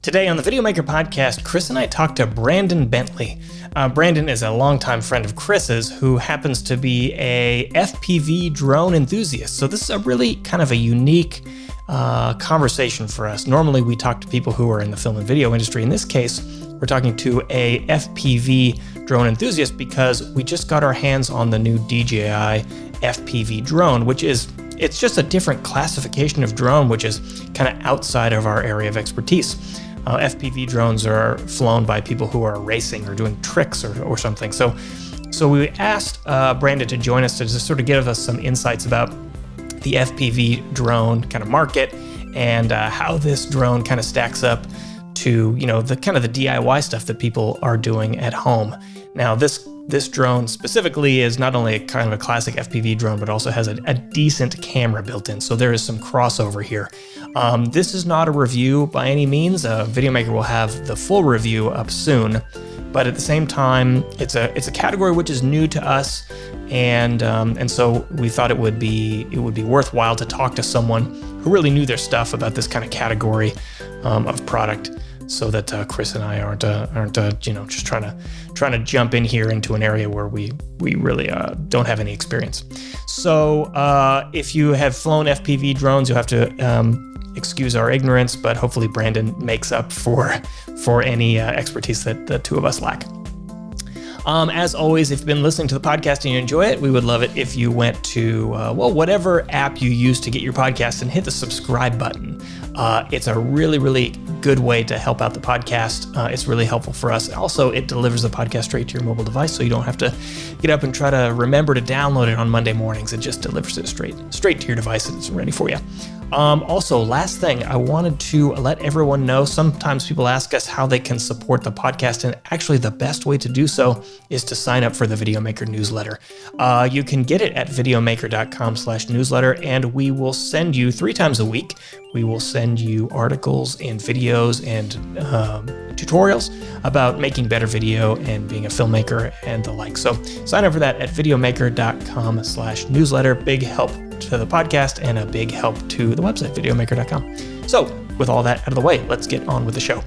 Today on the Videomaker podcast, Chris and I talked to Brandon Bentley. Brandon is a longtime friend of Chris's who happens to be a FPV drone enthusiast. So this is a really kind of a unique conversation for us. Normally we talk to people who are in the film and video industry. In this case, we're talking to a FPV drone enthusiast because we just got our hands on the new DJI FPV drone, it's just a different classification of drone, which is kind of outside of our area of expertise. FPV drones are flown by people who are racing or doing tricks or something. So we asked Brandon to join us to just sort of give us some insights about the FPV drone kind of market and how this drone kind of stacks up to, the kind of the DIY stuff that people are doing at home. Now, this drone specifically is not only a kind of a classic FPV drone, but also has a decent camera built in. So there is some crossover here. This is not a review by any means. Videomaker will have the full review up soon, but at the same time, it's a category which is new to us, and so we thought it would be worthwhile to talk to someone who really knew their stuff about this kind of category of product, so that Chris and I aren't just trying to jump in here into an area where we really don't have any experience. So if you have flown FPV drones, you'll have to excuse our ignorance, but hopefully Brandon makes up for any expertise that the two of us lack. As always, if you've been listening to the podcast and you enjoy it, we would love it if you went to, whatever app you use to get your podcast and hit the subscribe button. It's a really, really good way to help out the podcast. It's really helpful for us. Also, it delivers the podcast straight to your mobile device, so you don't have to get up and try to remember to download it on Monday mornings. It just delivers it straight to your device and it's ready for you. Also, last thing, I wanted to let everyone know, sometimes people ask us how they can support the podcast, and actually the best way to do so is to sign up for the Videomaker newsletter. You can get it at videomaker.com/newsletter, and we will send you 3 times a week. We will send you articles and videos and tutorials about making better video and being a filmmaker and the like. So sign up for that at videomaker.com/newsletter. Big help to the podcast and a big help to the website, videomaker.com. So with all that out of the way, let's get on with the show.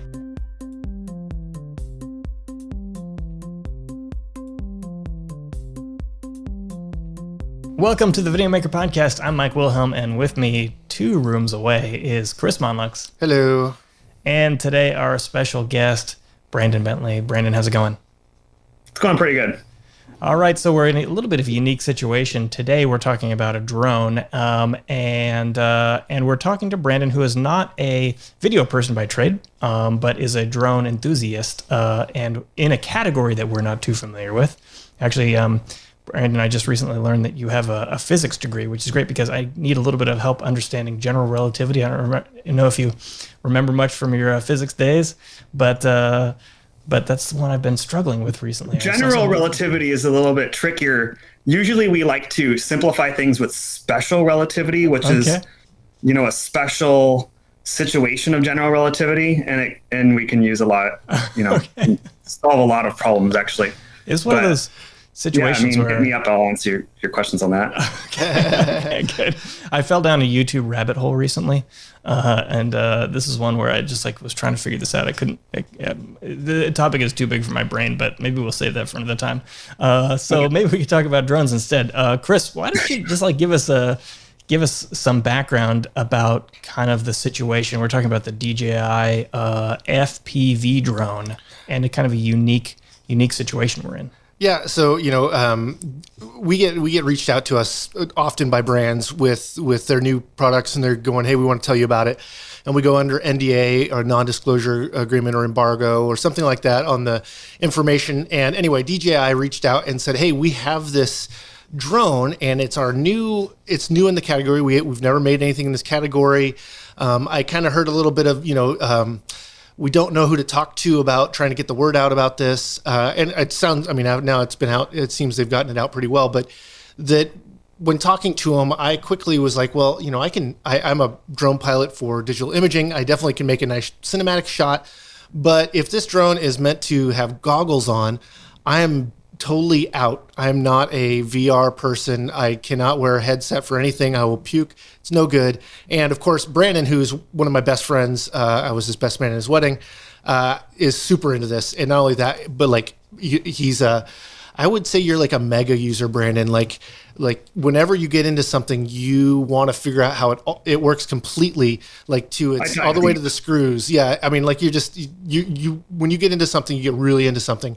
Welcome to the Videomaker podcast. I'm Mike Wilhelm, and with me 2 rooms away is Chris Monlux. Hello. And today our special guest, Brandon Bentley. Brandon, how's it going? It's going pretty good. All right, so we're in a little bit of a unique situation. Today we're talking about a drone, and we're talking to Brandon, who is not a video person by trade, but is a drone enthusiast, and in a category that we're not too familiar with. Actually, Brandon and I just recently learned that you have a physics degree, which is great because I need a little bit of help understanding general relativity. I don't know if you remember much from your physics days, but that's the one I've been struggling with recently. General relativity is a little bit trickier. Usually we like to simplify things with special relativity, which is, a special situation of general relativity, and we can use a lot, solve a lot of problems actually. It's one of those situations where... hit me up, I'll answer your questions on that. Okay, good. I fell down a YouTube rabbit hole recently, and this is one where I just was trying to figure this out. I couldn't. The topic is too big for my brain, but maybe we'll save that for another time. Maybe we could talk about drones instead. Chris, why don't you just give us some background about kind of the situation? We're talking about the DJI FPV drone and a kind of a unique situation we're in. Yeah, so we get reached out to us often by brands with their new products, and they're going, "Hey, we want to tell you about it," and we go under NDA or non-disclosure agreement or embargo or something like that on the information. And anyway, DJI reached out and said, "Hey, we have this drone, and it's new in the category. We've never made anything in this category." I kind of heard a little bit of we don't know who to talk to about trying to get the word out about this. And it sounds, now it's been out, it seems they've gotten it out pretty well, but that when talking to them, I quickly was like, well, I'm a drone pilot for digital imaging. I definitely can make a nice cinematic shot. But if this drone is meant to have goggles on, I am totally out. I'm not a VR person. I cannot wear a headset for anything. I will puke. It's no good. And of course, Brandon, who's one of my best friends, I was his best man at his wedding, is super into this. And not only that, but like he's I would say you're like a mega user, Brandon. Like whenever you get into something, you want to figure out how it works completely, like it's all the way to the screws. Yeah, I mean, like you're just you when you get into something, you get really into something,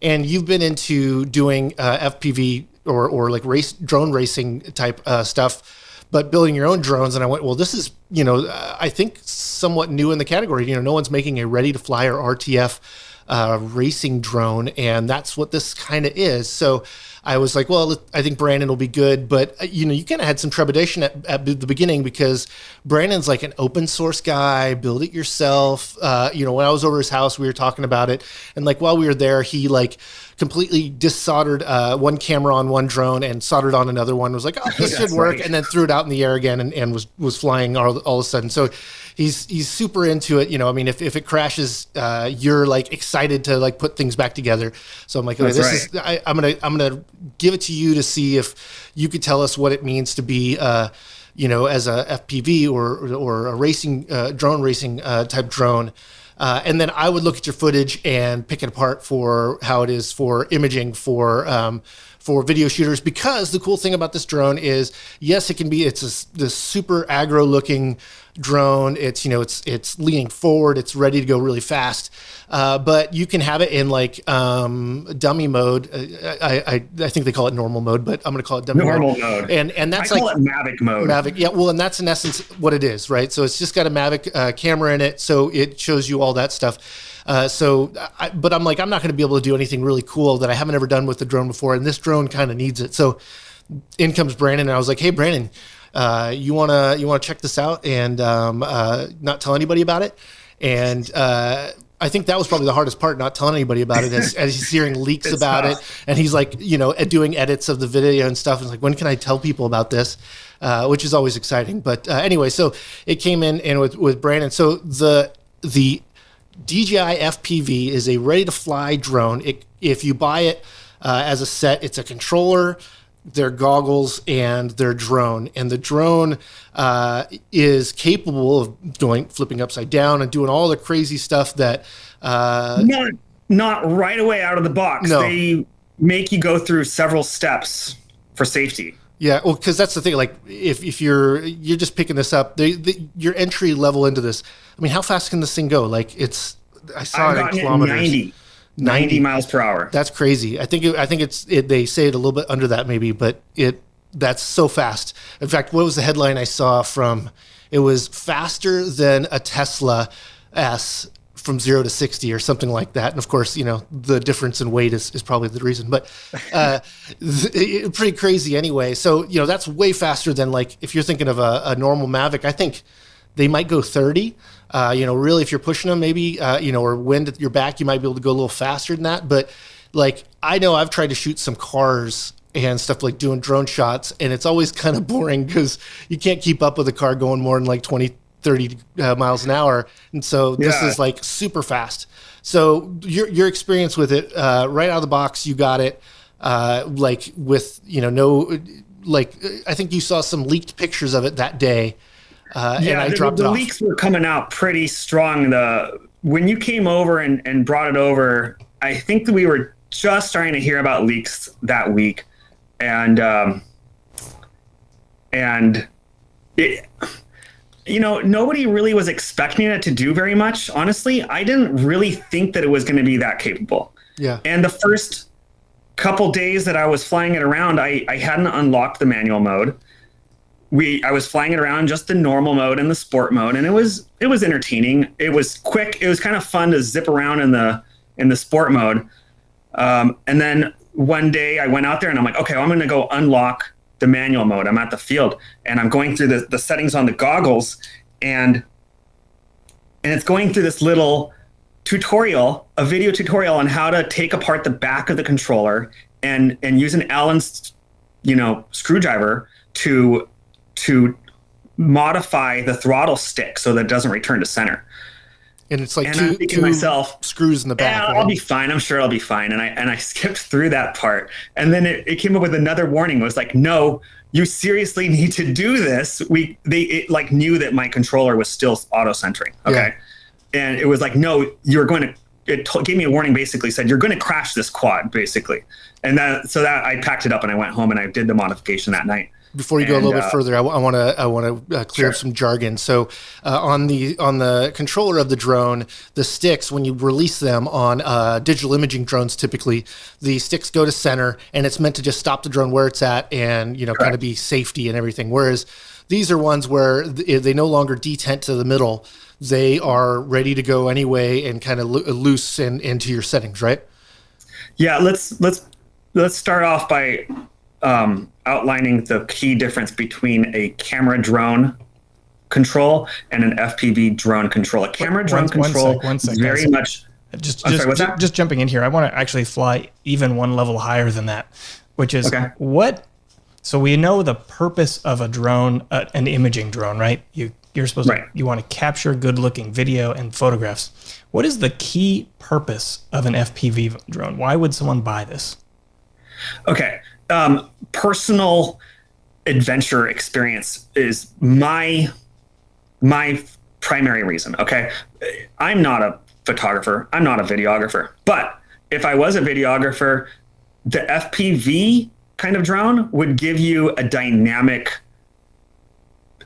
and you've been into doing FPV or like drone racing type stuff, but building your own drones. And I went, well, this is I think somewhat new in the category. No one's making a ready to fly or RTF racing drone, and that's what this kind of is. So I was like, well, I think Brandon will be good, but you kind of had some trepidation at the beginning because Brandon's like an open source guy, build it yourself. When I was over his house, we were talking about it, and like while we were there, he like completely dissoldered one camera on one drone and soldered on another one. Was like, oh, this should work, right. And then threw it out in the air again and was flying all of a sudden. So he's super into it. I mean, if it crashes, you're like excited to like put things back together. So I'm like, okay, I'm gonna give it to you to see if you could tell us what it means to be as a FPV or a racing drone racing type drone. And then I would look at your footage and pick it apart for how it is for imaging for video shooters, because the cool thing about this drone is, yes, it's this super aggro looking drone. It's it's leaning forward. It's ready to go really fast. But you can have it in like dummy mode. I think they call it normal mode, but I'm going to call it dummy mode. And that's I call it Mavic mode. Mavic, yeah. Well, and that's in essence what it is, right? So it's just got a Mavic camera in it, so it shows you all that stuff. But I'm like, I'm not going to be able to do anything really cool that I haven't ever done with the drone before, and this drone kind of needs it. So in comes Brandon, and I was like, hey, Brandon, you wanna check this out and not tell anybody about it? And I think that was probably the hardest part, not telling anybody about it, as he's hearing leaks about it, and he's like, doing edits of the video and stuff. It's like, when can I tell people about this? Which is always exciting. But anyway, so it came in and with Brandon. So the DJI FPV is a ready-to-fly drone. If you buy it as a set, it's a controller, their goggles, and their drone. And the drone is capable of flipping upside down and doing all the crazy stuff that... Not right away out of the box. No. They make you go through several steps for safety. Yeah, well, because that's the thing. Like, if you're just picking this up, your entry level into this. I mean, how fast can this thing go? Like, I saw it in kilometers. 90 miles per hour. That's crazy. I think they say it a little bit under that maybe, but that's so fast. In fact, what was the headline I saw from? It was faster than a Tesla S from 0 to 60 or something like that. And of course, the difference in weight is probably the reason, but pretty crazy anyway. So, that's way faster than, like, if you're thinking of a normal Mavic, I think they might go 30. Really, if you're pushing them, maybe, or wind at your back, you might be able to go a little faster than that. But like, I know I've tried to shoot some cars and stuff, like doing drone shots, and it's always kind of boring because you can't keep up with a car going more than like 20, 30 miles an hour. And so this is like super fast. So your experience with it, right out of the box, you got it, like with, I think you saw some leaked pictures of it that day. And I dropped it off. The leaks were coming out pretty strong. When you came over and brought it over, I think that we were just starting to hear about leaks that week. And it, nobody really was expecting it to do very much. Honestly, I didn't really think that it was going to be that capable. Yeah. And the first couple days that I was flying it around, I hadn't unlocked the manual mode. I was flying it around just the normal mode and the sport mode, and it was entertaining. It was quick. It was kind of fun to zip around in the sport mode. And then one day I went out there and I'm like, okay, I'm going to go unlock the manual mode. I'm at the field and I'm going through the settings on the goggles, and it's going through this little tutorial, a video tutorial on how to take apart the back of the controller and use an Allen, screwdriver to modify the throttle stick so that it doesn't return to center. And it's like I'm two thinking to myself, screws in the back. Yeah, right? I'll be fine. I'm sure I'll be fine. And I skipped through that part. And then it came up with another warning. It was like, no, you seriously need to do this. It like knew that my controller was still auto centering. Okay. Yeah. And it was like, no, you're going to, gave me a warning, basically said, you're going to crash this quad, basically. And so I packed it up and I went home and I did the modification that night. Before you go a little bit further, I want to clear up some jargon. So on the controller of the drone, the sticks, when you release them on digital imaging drones, typically the sticks go to center, and it's meant to just stop the drone where it's at, and kind of be safety and everything. Whereas these are ones where they no longer detent to the middle; they are ready to go anyway, and kind of loose into your settings, right? Yeah, let's start off by outlining the key difference between a camera drone control and an FPV drone control. A camera drone control is very much... Just jumping in here, I want to actually fly even one level higher than that, which is what... So we know the purpose of a drone, an imaging drone, right? You're supposed to... You want to capture good-looking video and photographs. What is the key purpose of an FPV drone? Why would someone buy this? Okay. Personal adventure experience is my primary reason. Okay. I'm not a photographer. I'm not a videographer, but if I was a videographer, the FPV kind of drone would give you a dynamic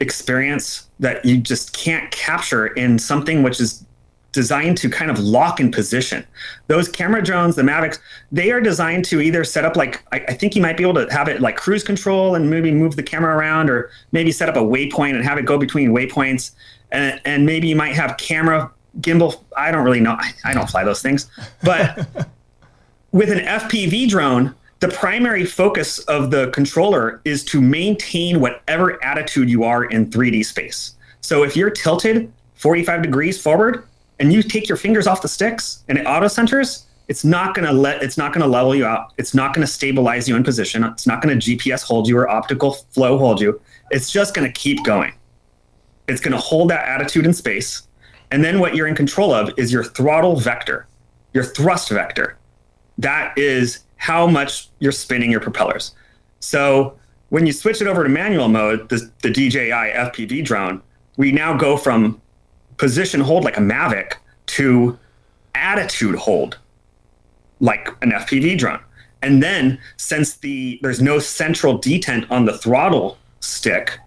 experience that you just can't capture in something which is designed to kind of lock in position. Those camera drones, the Mavics, they are designed to either set up like, I think you might be able to have it like cruise control and maybe move the camera around, or maybe set up a waypoint and have it go between waypoints. And maybe you might have camera gimbal. I don't really know. I don't fly those things. But with an FPV drone, the primary focus of the controller is to maintain whatever attitude you are in 3D space. So if you're tilted 45 degrees forward, and you take your fingers off the sticks and it auto centers, it's not going to level you out. It's not going to stabilize you in position. It's not going to GPS hold you or optical flow hold you. It's just going to keep going. It's going to hold that attitude in space. And then what you're in control of is your throttle vector, your thrust vector. That is how much you're spinning your propellers. So when you switch it over to manual mode, the DJI FPV drone, we now go from position hold like a Mavic to attitude hold like an FPV drone. And then since there's no central detent on the throttle stick,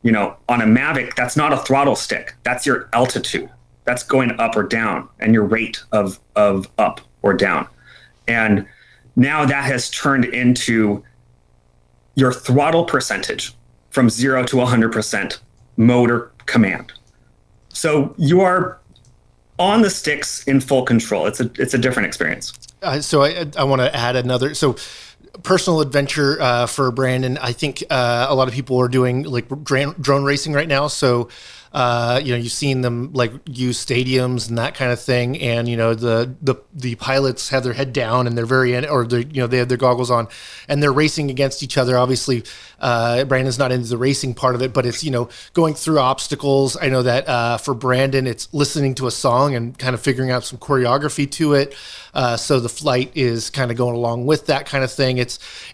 on a Mavic, that's not a throttle stick. That's your altitude. That's going up or down, and your rate of up or down. And now that has turned into your throttle percentage from 0 to 100% motor command. So you are on the sticks in full control. It's a different experience. So I want to add another. So personal adventure for Brandon. I think a lot of people are doing like drone racing right now. So you've seen them like use stadiums and that kind of thing, and the pilots have their head down and they're they have their goggles on, and they're racing against each other. Obviously, Brandon's not into the racing part of it, but it's going through obstacles. I know that for Brandon, it's listening to a song and kind of figuring out some choreography to it. So the flight is kind of going along with that kind of thing.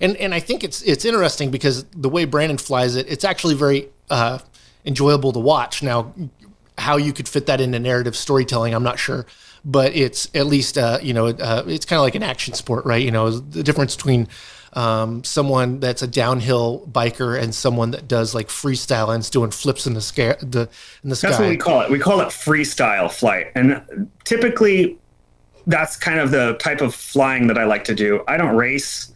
And I think it's interesting because the way Brandon flies it, it's actually very enjoyable to watch. Now, how you could fit that into narrative storytelling, I'm not sure, but it's at least it's kind of like an action sport, right? The difference between someone that's a downhill biker and someone that does like freestyle and is doing flips in the sky. That's what we call it. We call it freestyle flight, and typically that's kind of the type of flying that I like to do. I don't race.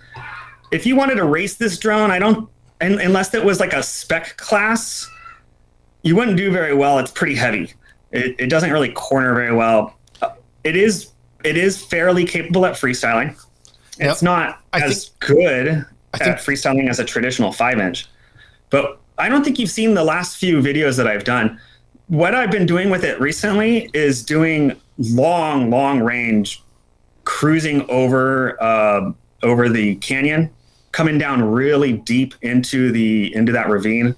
If you wanted to race this drone, unless it was like a spec class, you wouldn't do very well. It's pretty heavy. It doesn't really corner very well. It is fairly capable at freestyling. Yep. It's not as good at freestyling as a traditional 5-inch. But I don't think you've seen the last few videos that I've done. What I've been doing with it recently is doing long range cruising over the canyon, coming down really deep into that ravine,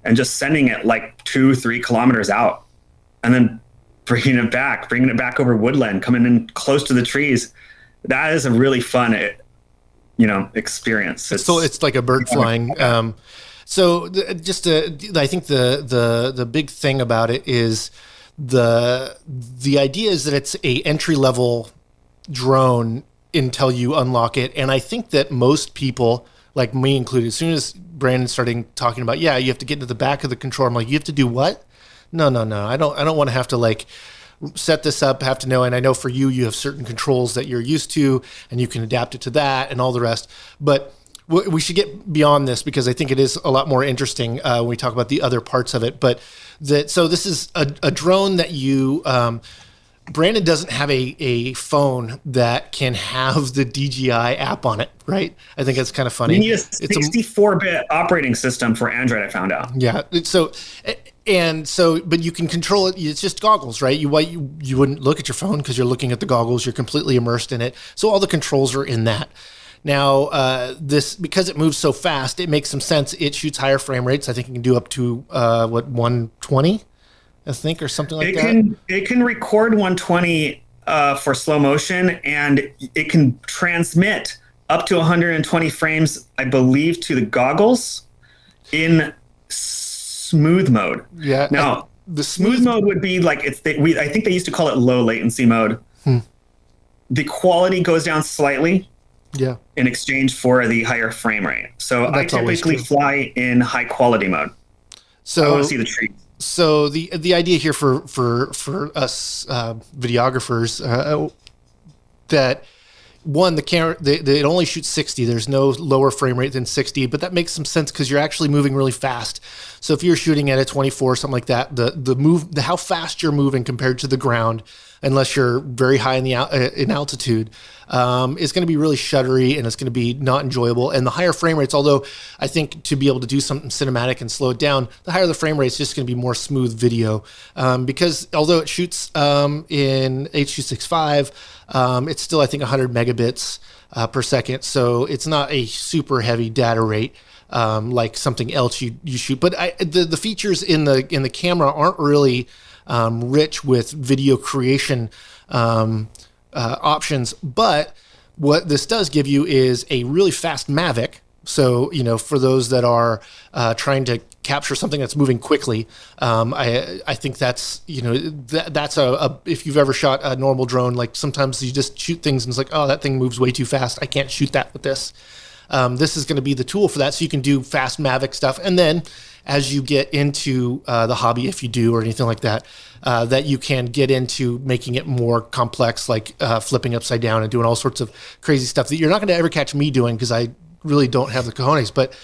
and just sending it like 2-3 kilometers out, and then bringing it back over woodland, coming in close to the trees. That is a really fun, experience. It's like a bird flying. I think the big thing about it is the idea is that it's a entry level drone until you unlock it. And I think that most people, like me included, as soon as Brandon started talking about, you have to get into the back of the controller, I'm like, you have to do what? No. I don't want to have to like set this up, have to know. And I know for you have certain controls that you're used to and you can adapt it to that and all the rest. But we should get beyond this because I think it is a lot more interesting when we talk about the other parts of it. So this is a drone that you, Brandon doesn't have a phone that can have the DJI app on it, right? I think that's kind of funny. You need a 64-bit operating system for Android, I found out. Yeah. But you can control it. It's just goggles, right? You wouldn't look at your phone because you're looking at the goggles. You're completely immersed in it. So all the controls are in that. Now, because it moves so fast, it makes some sense. It shoots higher frame rates. I think it can do up to 120, I think, or something like that. It can record 120 for slow motion, and it can transmit up to 120 frames, I believe, to the goggles in smooth mode. Yeah. Now, the smooth mode would be like I think they used to call it low latency mode. The quality goes down slightly. Yeah. In exchange for the higher frame rate. So I typically fly in high quality mode. So I want to see the trees. So the idea here for us videographers that one, the camera it only shoots 60. There's no lower frame rate than 60, but that makes some sense because you're actually moving really fast. So if you're shooting at a 24, something like that, how fast you're moving compared to the ground, unless you're very high in altitude, is going to be really shuddery and it's going to be not enjoyable. And the higher frame rates, although I think to be able to do something cinematic and slow it down, the higher the frame rate is just going to be more smooth video. Because although it shoots in H.265, it's still, I think, 100 megabits per second. So it's not a super heavy data rate like something else you shoot. But the features in the camera aren't really rich with video creation options, but what this does give you is a really fast Mavic. So, for those that are trying to capture something that's moving quickly, I think that's, that's if you've ever shot a normal drone, like sometimes you just shoot things and it's like, oh, that thing moves way too fast. I can't shoot that with this. This is going to be the tool for that. So you can do fast Mavic stuff. And then as you get into the hobby, if you do, or anything like that, that you can get into making it more complex, like flipping upside down and doing all sorts of crazy stuff that you're not going to ever catch me doing because I really don't have the cojones. But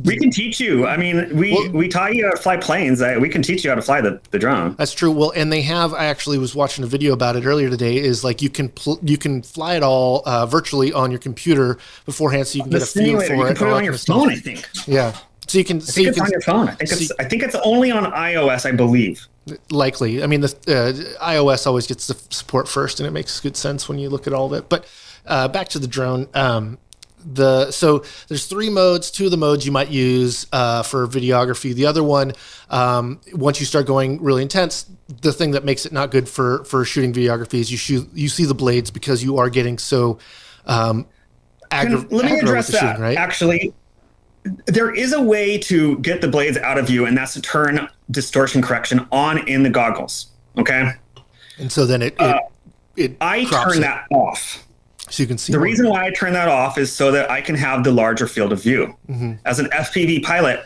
we can teach you. I mean, we taught you how to fly planes. We can teach you how to fly the drone. That's true. Well, and they have. I actually was watching a video about it earlier today. Is like you can fly it all virtually on your computer beforehand, so you can get a feel for it. You can put it on your phone, I think. Yeah. So you can. I think it's on your phone. I think it's only on iOS, I believe. Likely. I mean, the iOS always gets the support first, and it makes good sense when you look at all of it. But back to the drone. So there's 3 modes. 2 of the modes you might use for videography. The other one, once you start going really intense, the thing that makes it not good for shooting videography is you see the blades because you are getting so let me address that. Shooting, right? Actually, there is a way to get the blades out of view, and that's to turn distortion correction on in the goggles. Okay. And so then I turn that off. So you can see the reason why I turn that off is so that I can have the larger field of view. Mm-hmm. As an FPV pilot,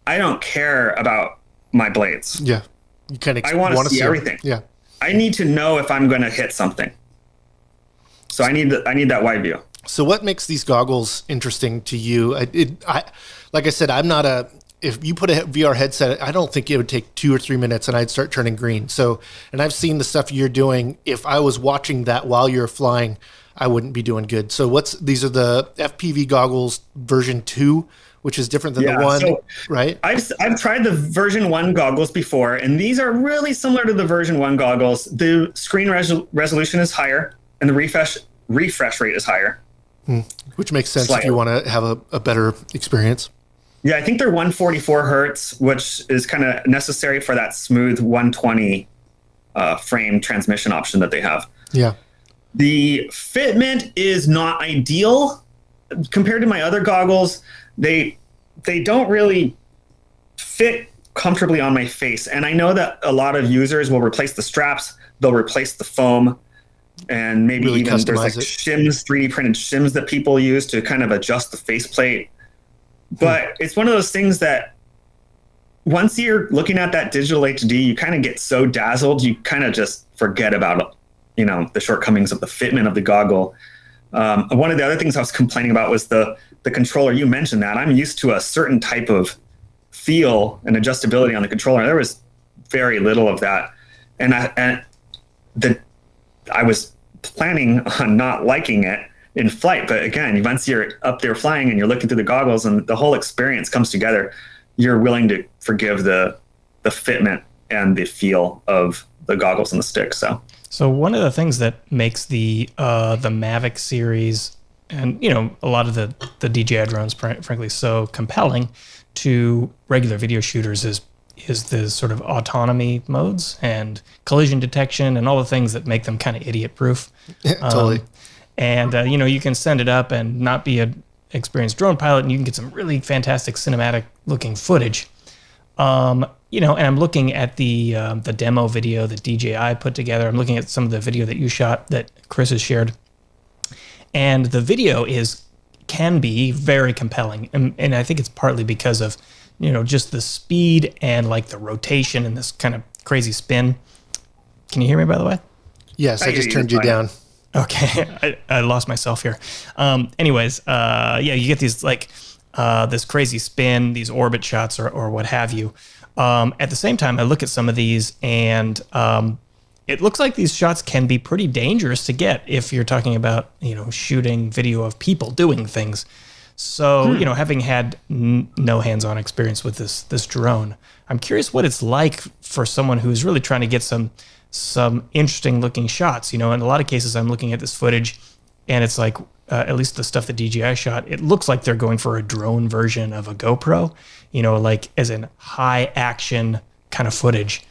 I don't care about my blades. Yeah. You kind of I want to see everything. Yeah. I need to know if I'm going to hit something. So I need that wide view. So what makes these goggles interesting to you? Like I said, I'm not if you put a VR headset, I don't think it would take 2 or 3 minutes and I'd start turning green. So, and I've seen the stuff you're doing. If I was watching that while you're flying, I wouldn't be doing good. So these are the FPV goggles version 2, which is different than the one, right? I've tried the version 1 goggles before, and these are really similar to the version 1 goggles. The screen resolution is higher, and the refresh rate is higher. Which makes sense if you want to have a better experience. Yeah, I think they're 144 hertz, which is kind of necessary for that smooth 120 frame transmission option that they have. Yeah. The fitment is not ideal compared to my other goggles. They don't really fit comfortably on my face. And I know that a lot of users will replace the straps, they'll replace the foam, and maybe really even there's like it. shims, 3D printed shims that people use to kind of adjust the faceplate. But it's one of those things that once you're looking at that digital HD, you kind of get so dazzled, you kind of just forget about, you know, the shortcomings of the fitment of the goggle. One of the other things I was complaining about was the controller. You mentioned that. I'm used to a certain type of feel and adjustability on the controller. There was very little of that. And I was planning on not liking it in flight. But again, once you're up there flying and you're looking through the goggles and the whole experience comes together, you're willing to forgive the fitment and the feel of the goggles and the stick. So one of the things that makes the Mavic series and, you know, a lot of the DJI drones, frankly, so compelling to regular video shooters is the sort of autonomy modes and collision detection and all the things that make them kind of idiot proof. Totally. You know, you can send it up and not be an experienced drone pilot, and you can get some really fantastic cinematic looking footage. You know, and I'm looking at the demo video that DJI put together. I'm looking at some of the video that you shot that Chris has shared. And the video can be very compelling. And I think it's partly because of, you know, just the speed and like the rotation and this kind of crazy spin. Can you hear me, by the way? Yes, I just turned you down. Okay, I lost myself here. Anyways, yeah, you get these like this crazy spin, these orbit shots or what have you. At the same time, I look at some of these and it looks like these shots can be pretty dangerous to get if you're talking about, you know, shooting video of people doing things. So, you know, having had no hands-on experience with this drone, I'm curious what it's like for someone who's really trying to get some interesting looking shots. You know, in a lot of cases, I'm looking at this footage and it's like, at least the stuff that DJI shot, it looks like they're going for a drone version of a GoPro, you know, like as in high action kind of footage,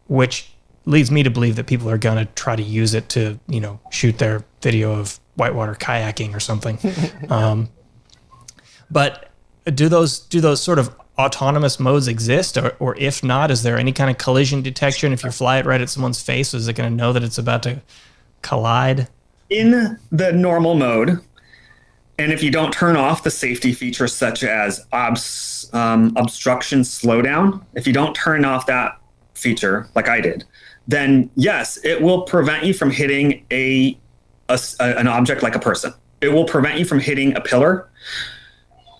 which leads me to believe that people are going to try to use it to, you know, shoot their video of whitewater kayaking or something. But do those sort of autonomous modes exist? Or if not, is there any kind of collision detection? If you fly it right at someone's face, is it going to know that it's about to collide? In the normal mode, and if you don't turn off the safety features such as obstruction slowdown, if you don't turn off that feature like I did, then yes, it will prevent you from hitting an object like a person. It will prevent you from hitting a pillar.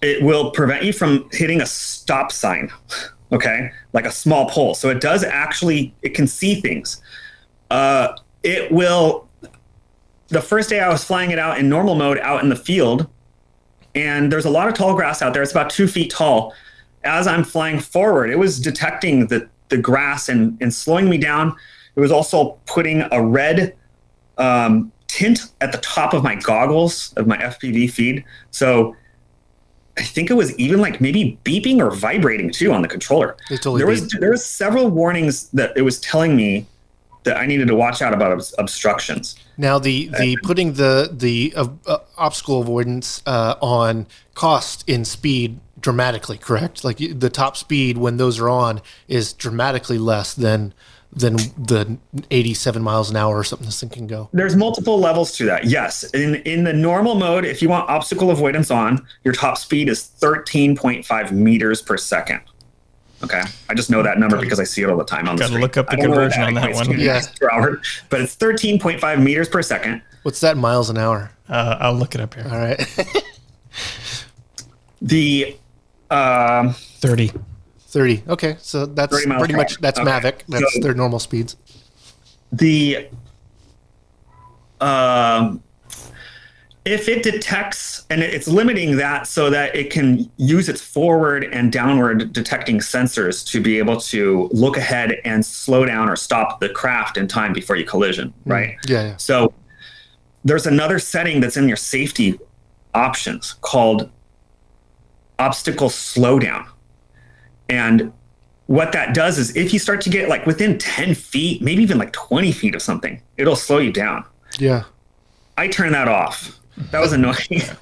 It will prevent you from hitting a stop sign, okay, like a small pole. So it does actually, it can see things. It will. The first day I was flying it out in normal mode out in the field, and there's a lot of tall grass out there. It's about 2 feet tall. As I'm flying forward, it was detecting the grass and slowing me down. It was also putting a red tint at the top of my goggles of my FPV feed. So I think it was even like maybe beeping or vibrating too on the controller. There was several warnings that it was telling me that I needed to watch out about obstructions. Now, the putting the obstacle avoidance on cost in speed dramatically, correct? Like the top speed when those are on is dramatically less than the 87 miles an hour or something this thing can go. There's multiple levels to that. Yes, in the normal mode, if you want obstacle avoidance on, your top speed is 13.5 meters per second. Okay, I just know that number because I see it all the time on the screen. Gotta look up the conversion on that one. Yeah, per hour, but it's 13.5 meters per second. What's that in miles an hour? I'll look it up here. All right. The 30. 30. Okay, so that's pretty much that's okay. Mavic. That's their normal speeds. The if it detects, and it's limiting that so that it can use its forward and downward detecting sensors to be able to look ahead and slow down or stop the craft in time before you collision, right? Yeah. So there's another setting that's in your safety options called obstacle slowdown. And what that does is if you start to get like within 10 feet, maybe even like 20 feet of something, it'll slow you down. Yeah. I turn that off. That was annoying.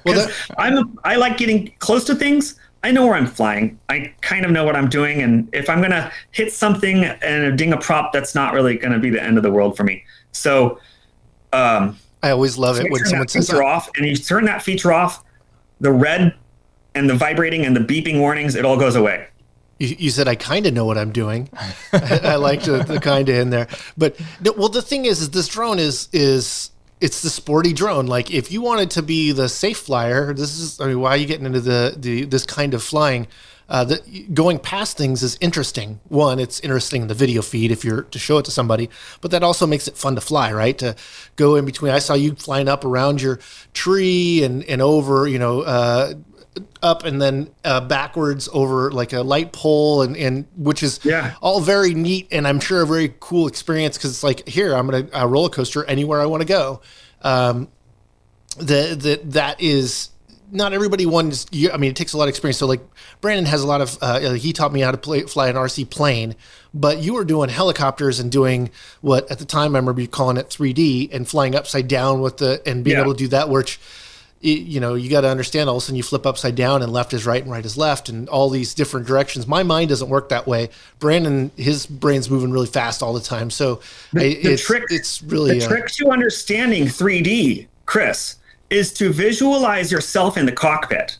Well, I like getting close to things. I know where I'm flying. I kind of know what I'm doing. And if I'm going to hit something and ding a prop, that's not really going to be the end of the world for me. So I always love it when someone says that. Off, and you turn that feature off, the red and the vibrating and the beeping warnings, it all goes away. You said I kind of know what I'm doing. I like the kind of in there. But well, the thing is this drone is it's the sporty drone. Like if you wanted to be the safe flyer, why are you getting into this kind of flying? Going past things is interesting. One, it's interesting in the video feed if you're to show it to somebody, but that also makes it fun to fly, right? To go in between. I saw you flying up around your tree and over, up and then backwards over like a light pole and which is all very neat and I'm sure a very cool experience because it's like here I'm gonna roller coaster anywhere I want to go. That is not everybody wants. I mean, it takes a lot of experience. So like Brandon has a lot of. He taught me how to fly an RC plane, but you were doing helicopters and doing what at the time I remember you calling it 3D and flying upside down with and being able to do that, which. You got to understand all of a sudden you flip upside down and left is right and right is left and all these different directions. My mind doesn't work that way. Brandon, his brain's moving really fast all the time. So the trick to understanding 3D, Chris, is to visualize yourself in the cockpit.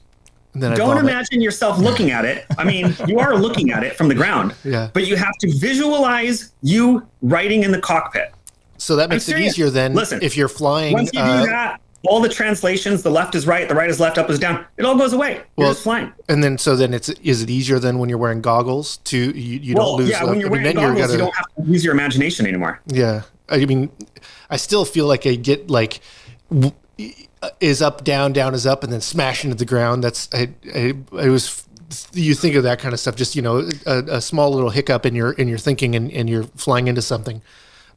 Don't imagine yourself looking at it. I mean, you are looking at it from the ground, but you have to visualize you riding in the cockpit. So that makes it easier then if you're flying. Once you do that, all the translations, the left is right, the right is left, up is down, it all goes away. You're just flying. And then, is it easier than when you're wearing goggles to, you don't lose? Yeah, when you're wearing goggles, you don't have to use your imagination anymore. Yeah. I mean, I still feel like I get like, is up, down is up, and then smash into the ground. You think of that kind of stuff, just, a small little hiccup in your thinking and you're flying into something.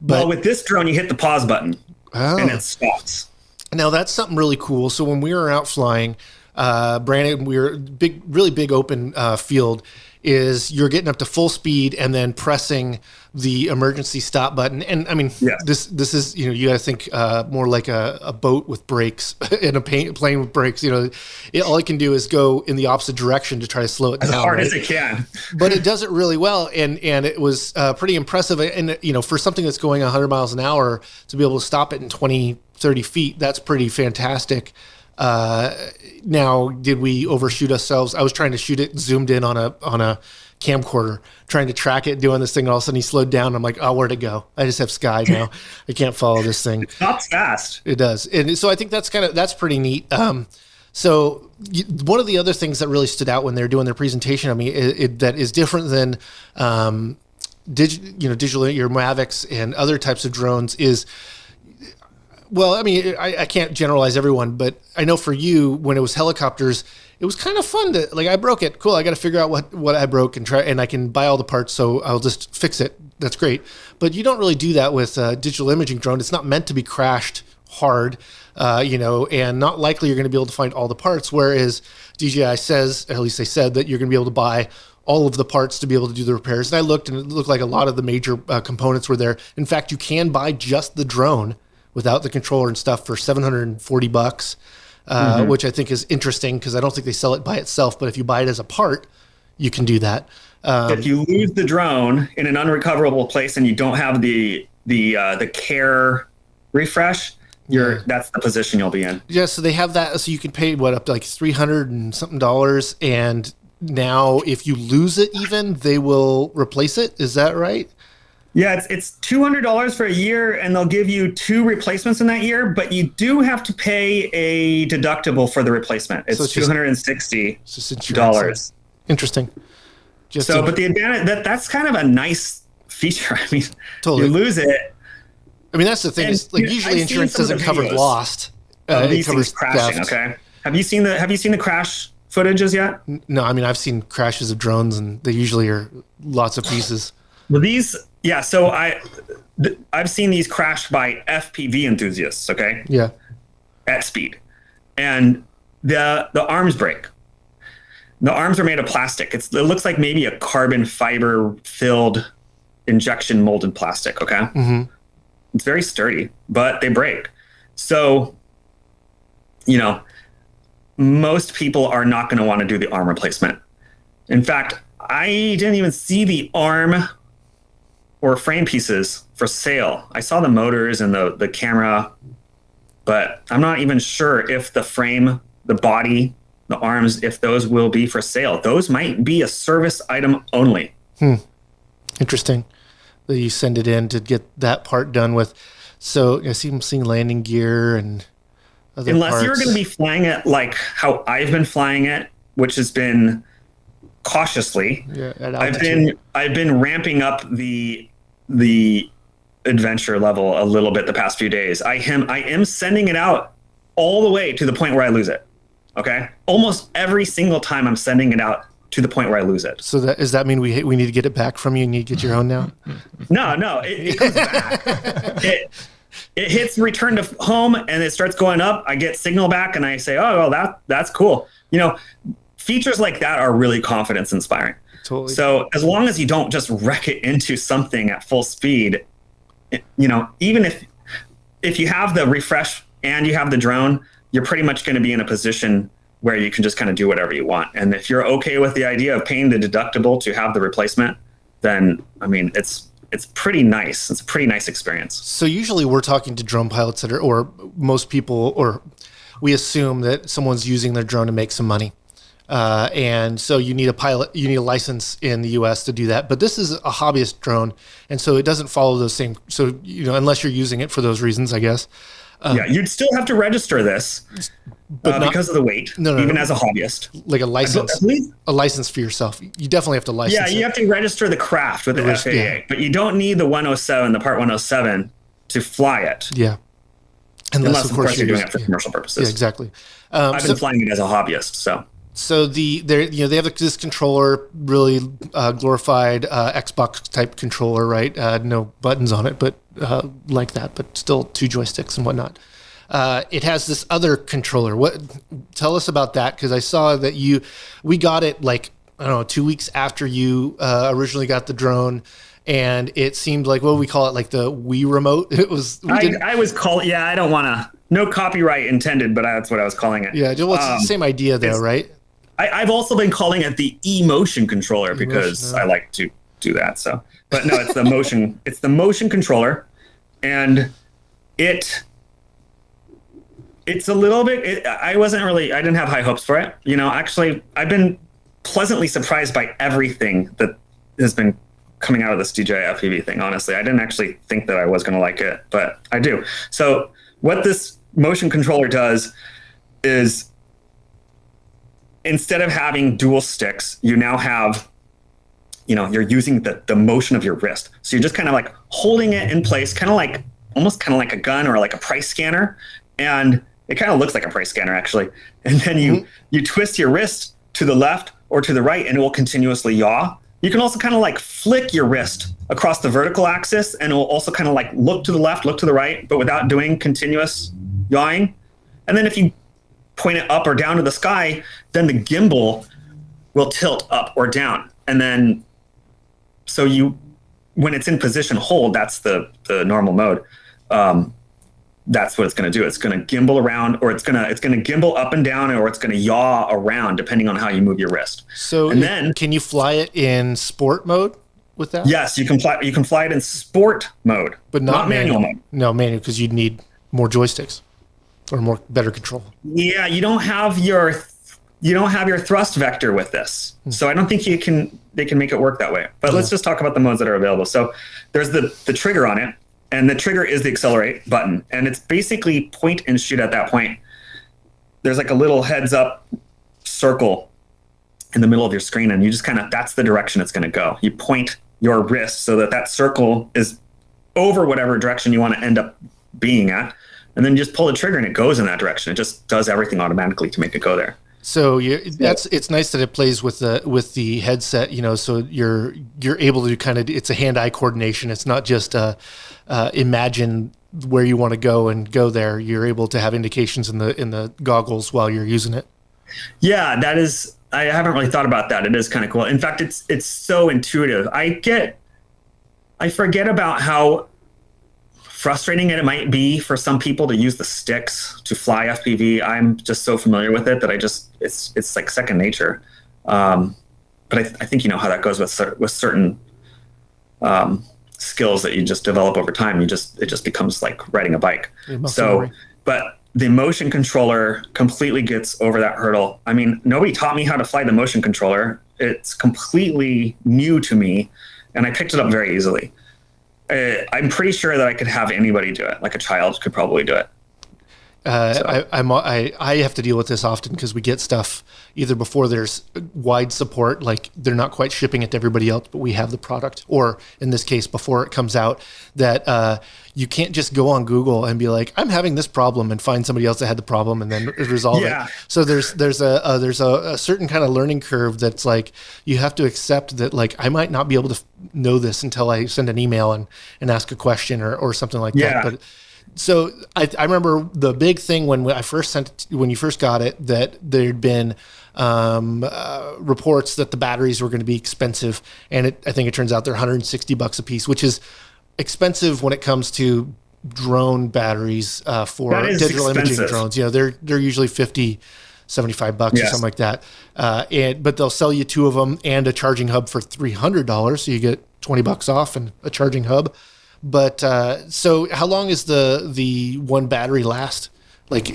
But with this drone, you hit the pause button and it stops. Now that's something really cool. So when we were out flying, Brandon, we were really big open field. Is you're getting up to full speed and then pressing the emergency stop button. And I mean, this is you got to think more like a boat with brakes and a plane with brakes. All it can do is go in the opposite direction to try to slow it down as hard as it can. But it does it really well, and it was pretty impressive. And for something that's going 100 miles an hour to be able to stop it in 20-30 feet, that's pretty fantastic. Now, did we overshoot ourselves? I was trying to shoot it zoomed in on a camcorder, trying to track it, doing this thing. And all of a sudden he slowed down. I'm like, oh, where'd it go? I just have sky now. I can't follow this thing. It stops fast. It does. And so I think that's pretty neat. So one of the other things that really stood out when they're doing their presentation, I mean, that is different than, digital, your Mavics and other types of drones is, well, I mean, I can't generalize everyone, but I know for you, when it was helicopters, it was kind of fun to, like, I broke it. Cool. I got to figure out what I broke and I can buy all the parts, so I'll just fix it. That's great. But you don't really do that with a digital imaging drone. It's not meant to be crashed hard, and not likely you're going to be able to find all the parts. Whereas DJI says, at least they said, that you're going to be able to buy all of the parts to be able to do the repairs. And I looked, and it looked like a lot of the major components were there. In fact, you can buy just the drone without the controller and stuff for $740, which I think is interesting because I don't think they sell it by itself. But if you buy it as a part, you can do that. If you lose the drone in an unrecoverable place and you don't have the care refresh, that's the position you'll be in. Yeah, so they have that, so you can pay up to like $300 and something, and now if you lose it, even they will replace it. Is that right? Yeah, it's $200 for a year, and they'll give you 2 replacements in that year, but you do have to pay a deductible for the replacement. It's $260. Interesting. But the advantage that's kind of a nice feature. I mean, totally. You lose it. I mean, that's the thing. Is, like, usually insurance doesn't cover lost. It covers crashing. Theft. Okay. Have you seen the crash footages yet? No, I mean, I've seen crashes of drones, and they usually are lots of pieces. Well, so I've seen these crashed by FPV enthusiasts, okay? Yeah. At speed. And the arms break. The arms are made of plastic. It looks like maybe a carbon fiber filled injection molded plastic. Okay. Mm-hmm. It's very sturdy, but they break. So, most people are not going to want to do the arm replacement. In fact, I didn't even see the arm or frame pieces for sale. I saw the motors and the camera, but I'm not even sure if the frame, the body, the arms, if those will be for sale. Those might be a service item only. Interesting that you send it in to get that part done with. So I see them seeing landing gear and other Unless parts. you're going to be flying it like how I've been flying it, which has been cautiously. Yeah, at altitude. I've been ramping up the adventure level a little bit the past few days. I am sending it out all the way to the point where I lose it. Okay, almost every single time I'm sending it out to the point where I lose it. So does that mean we need to get it back from you? You need to get your own now? No, it comes back. It hits return to home and it starts going up. I get signal back and I say, oh, well, that's cool. Features like that are really confidence inspiring. Totally. So as long as you don't just wreck it into something at full speed, even if you have the refresh and you have the drone, you're pretty much going to be in a position where you can just kind of do whatever you want. And if you're okay with the idea of paying the deductible to have the replacement, then, it's pretty nice. It's a pretty nice experience. So usually we're talking to drone pilots or most people, or we assume that someone's using their drone to make some money. And so you need a license in the US to do that. But this is a hobbyist drone. And so it doesn't follow those same, so, unless you're using it for those reasons, I guess. You'd still have to register this, but because of the weight, even as a hobbyist. Like a license for yourself. You definitely have to license it. Yeah, you have to register the craft with the FAA, but you don't need the 107, the Part 107 to fly it. Yeah. Unless of course, you're doing it for commercial purposes. Yeah, exactly. I've been flying it as a hobbyist, so. So they have this controller, really glorified Xbox type controller, right? No buttons on it, but like that, but still 2 joysticks and whatnot. It has this other controller. Tell us about that, because I saw that we got it 2 weeks after you originally got the drone, and it seemed like, we call it, like the Wii remote. It was. I was calling. Yeah, I don't want to. No copyright intended, but that's what I was calling it. Yeah, it's the same idea though, right? I've also been calling it the e-motion controller because I like to do that. So, but no, it's the motion. It's the motion controller, and it's a little bit. I didn't have high hopes for it. Actually, I've been pleasantly surprised by everything that has been coming out of this DJI FPV thing. Honestly, I didn't actually think that I was going to like it, but I do. So, what this motion controller does is, instead of having dual sticks, you now have, you're using the motion of your wrist. So you're just kind of like holding it in place, almost kind of like a gun or like a price scanner. And it kind of looks like a price scanner, actually. And then you twist your wrist to the left or to the right, and it will continuously yaw. You can also kind of like flick your wrist across the vertical axis, and it will also kind of like look to the left, look to the right, but without doing continuous yawing. And then if you point it up or down to the sky, then the gimbal will tilt up or down. And then, so when it's in position hold, that's the normal mode. That's what it's going to do. It's going to gimbal around, or it's going to gimbal up and down, or it's going to yaw around depending on how you move your wrist. So, and then can you fly it in sport mode with that? Yes, you can fly it in sport mode, but not manual mode. No, manual, because you'd need more joysticks. Or better control. Yeah, you don't have your thrust vector with this, so I don't think they can make it work that way. But let's just talk about the modes that are available. So there's the trigger on it, and the trigger is the accelerate button, and it's basically point and shoot at that point. There's like a little heads up circle in the middle of your screen, and you just that's the direction it's going to go. You point your wrist so that circle is over whatever direction you want to end up being at. And then you just pull the trigger and it goes in that direction. It just does everything automatically to make it go there. So it's nice that it plays with the headset, so you're able to it's a hand-eye coordination. It's not just imagine where you want to go and go there. You're able to have indications in the goggles while you're using it. Yeah, that is. I haven't really thought about that. It is kind of cool. In fact, it's so intuitive. I forget about how frustrating it might be for some people to use the sticks to fly FPV. I'm just so familiar with it that it's like second nature. But I think you know how that goes with certain skills that you just develop over time. It just becomes like riding a bike. So, but the motion controller completely gets over that hurdle. I mean, nobody taught me how to fly the motion controller. It's completely new to me, and I picked it up very easily. I'm pretty sure that I could have anybody do it. Like a child could probably do it. I have to deal with this often because we get stuff either before there's wide support, like they're not quite shipping it to everybody else, but we have the product, or in this case, before it comes out, that you can't just go on Google and be like, I'm having this problem, and find somebody else that had the problem and then resolve it. So there's a certain kind of learning curve that's like, you have to accept that, like, I might not be able to know this until I send an email and ask a question or something like that. But so I remember the big thing when you first got it, that there'd been reports that the batteries were going to be expensive, and I think it turns out they're $160 a piece, which is expensive when it comes to drone batteries for digital imaging drones. You know, they're usually $50, $75 or something like that. But they'll sell you two of them and a charging hub for $300, so you get $20 off and a charging hub. But so how long is the one battery last? Like,